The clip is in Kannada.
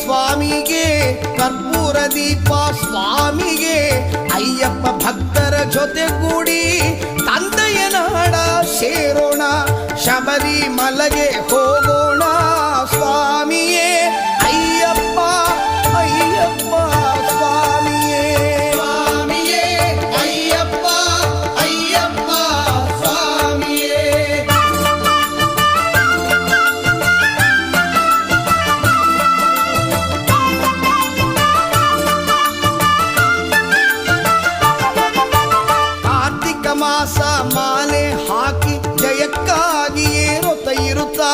ಸ್ವಾಮಿಗೆ, ಕರ್ಪೂರ ದೀಪ ಸ್ವಾಮಿಗೆ, ಅಯ್ಯಪ್ಪ ಭಕ್ತರ ಜೊತೆಗೂಡಿ ತಂದೆಯ ನಾಡ ಸೇರೋಣ, ಶಬರಿಮಲೆಗೆ ಹೋಗೋಣ ಸ್ವಾಮಿಯೇ ಅಯ್ಯಪ್ಪ ಅಯ್ಯಪ್ಪ ಸ್ವಾಮಿಯೇ ಸ್ವಾಮಿಯೇ ಅಯ್ಯಪ್ಪ ಅಯ್ಯಪ್ಪ ಸ್ವಾಮಿಯೇ. ಕಾರ್ತಿಕ ಮಾಸ ಮಾಲೆ ಹಾಕಿ ಜಯಕ್ಕಾಗಿಯೇ ರೊತ ಇರುತ್ತಾ